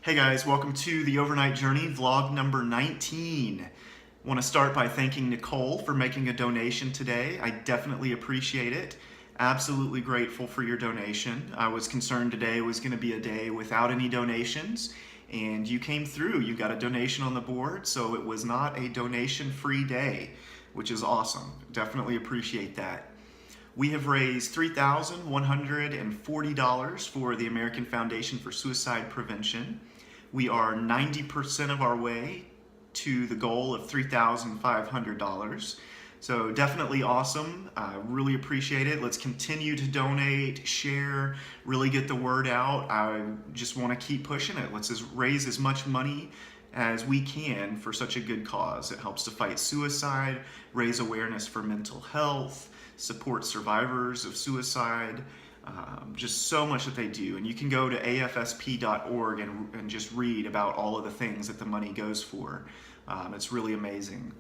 Hey guys, welcome to the Overnight Journey, vlog number 19. I want to start by thanking Nicole for making a donation today. I definitely appreciate it. Absolutely grateful for your donation. I was concerned today was going to be a day without any donations, and you came through. You got a donation on the board, so it was not a donation-free day, which is awesome. Definitely appreciate that. We have raised $3,140 for the American Foundation for Suicide Prevention. We are 90% of our way to the goal of $3,500. So definitely awesome. I really appreciate it. Let's continue to donate, share, really get the word out. I just want to keep pushing it. Let's just raise as much money as we can for such a good cause. It helps to fight suicide, raise awareness for mental health, support survivors of suicide, just so much that they do. And you can go to afsp.org and just read about all of the things that the money goes for. It's really amazing.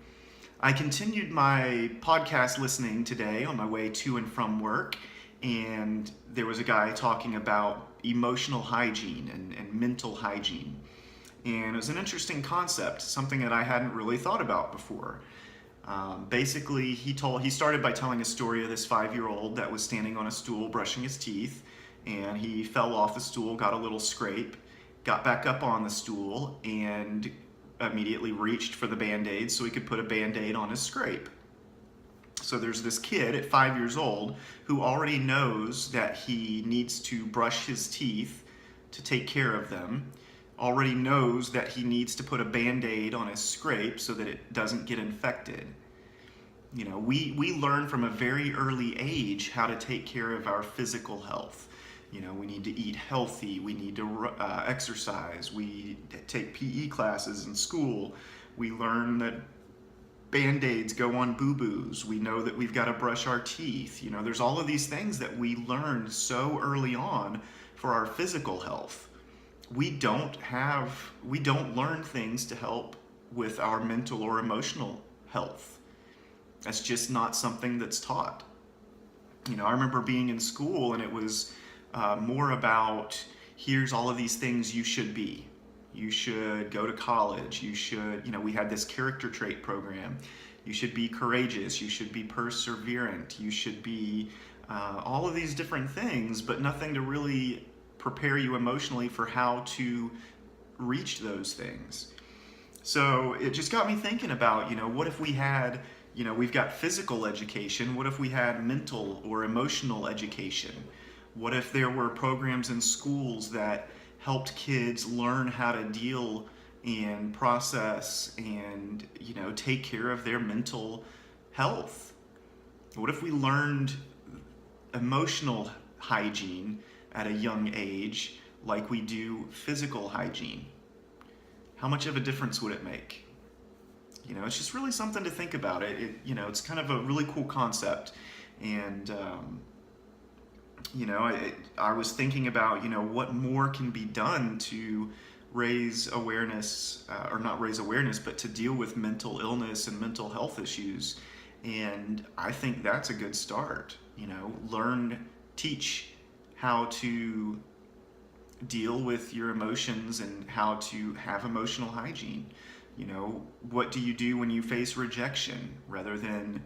I continued my podcast listening today on my way to and from work, and there was a guy talking about emotional hygiene and mental hygiene. And it was an interesting concept, something that I hadn't really thought about before. Basically, he started by telling a story of this 5-year-old that was standing on a stool brushing his teeth, and he fell off the stool, got a little scrape, got back up on the stool, and immediately reached for the Band-Aid so he could put a Band-Aid on his scrape. So there's this kid at 5 years old who already knows that he needs to brush his teeth to take care of them, already knows that he needs to put a Band-Aid on his scrape so that it doesn't get infected. You know, we learn from a very early age how to take care of our physical health. You know, we need to eat healthy, we need to exercise, we take PE classes in school, we learn that Band-Aids go on boo-boos, we know that we've got to brush our teeth. You know, there's all of these things that we learned so early on for our physical health. We don't learn things to help with our mental or emotional health. That's just not something that's taught. You know, I remember being in school and it was more about, here's all of these things you should be. You should go to college. You should, you know, we had this character trait program. You should be courageous. You should be perseverant. You should be all of these different things, but nothing to really prepare you emotionally for how to reach those things. So it just got me thinking about, you know, what if we had, you know, we've got physical education. What if we had mental or emotional education? What if there were programs in schools that helped kids learn how to deal and process and, you know, take care of their mental health? What if we learned emotional hygiene at a young age like we do physical hygiene? How much of a difference would it make? You know, it's just really something to think about. You know, it's kind of a really cool concept. And, you know, I was thinking about, you know, what more can be done to raise awareness, or not raise awareness, but to deal with mental illness and mental health issues. And I think that's a good start. You know, teach how to deal with your emotions and how to have emotional hygiene. You know, what do you do when you face rejection, rather than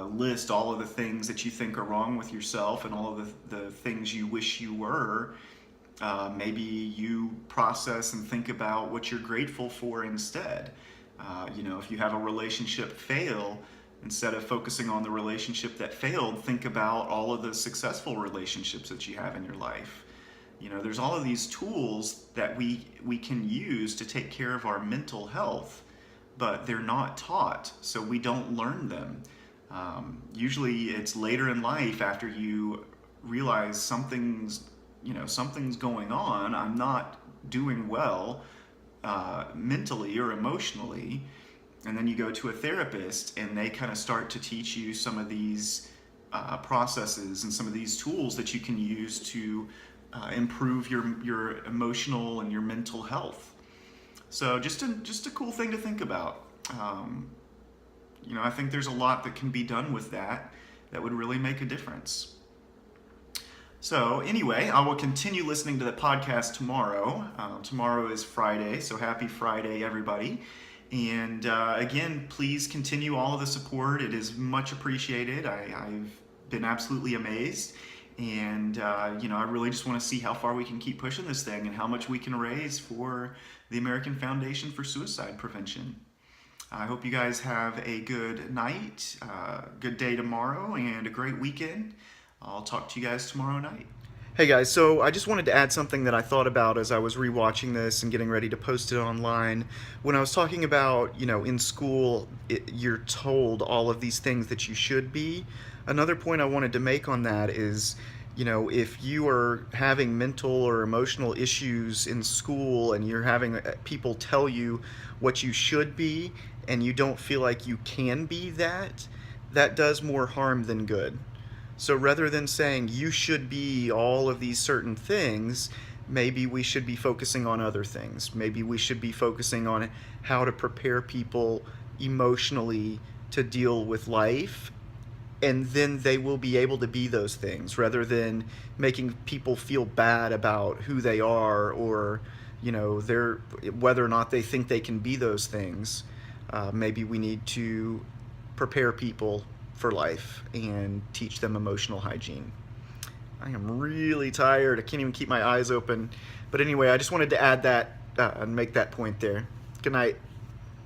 list all of the things that you think are wrong with yourself and all of the things you wish you were. Maybe you process and think about what you're grateful for instead. You know, if you have a relationship fail, instead of focusing on the relationship that failed, think about all of the successful relationships that you have in your life. You know, there's all of these tools that we can use to take care of our mental health, but they're not taught, so we don't learn them. Usually it's later in life, after you realize something's going on, I'm not doing well mentally or emotionally, and then you go to a therapist and they kind of start to teach you some of these processes and some of these tools that you can use to improve your emotional and your mental health. So just a cool thing to think about. You know, I think there's a lot that can be done with that would really make a difference. So anyway, I will continue listening to the podcast tomorrow. Tomorrow is Friday, so happy Friday, everybody. And again, please continue all of the support. It is much appreciated. I've been absolutely amazed. And, I really just want to see how far we can keep pushing this thing and how much we can raise for the American Foundation for Suicide Prevention. I hope you guys have a good night, good day tomorrow, and a great weekend. I'll talk to you guys tomorrow night. Hey guys, so I just wanted to add something that I thought about as I was rewatching this and getting ready to post it online. When I was talking about, in school, you're told all of these things that you should be. Another point I wanted to make on that is, if you are having mental or emotional issues in school and you're having people tell you what you should be and you don't feel like you can be that does more harm than good. So rather than saying you should be all of these certain things, maybe we should be focusing on other things. Maybe we should be focusing on how to prepare people emotionally to deal with life, and then they will be able to be those things, rather than making people feel bad about who they are or whether or not they think they can be those things. Maybe we need to prepare people for life and teach them emotional hygiene. I am really tired. I can't even keep my eyes open. But anyway, I just wanted to add that and make that point there. Good night.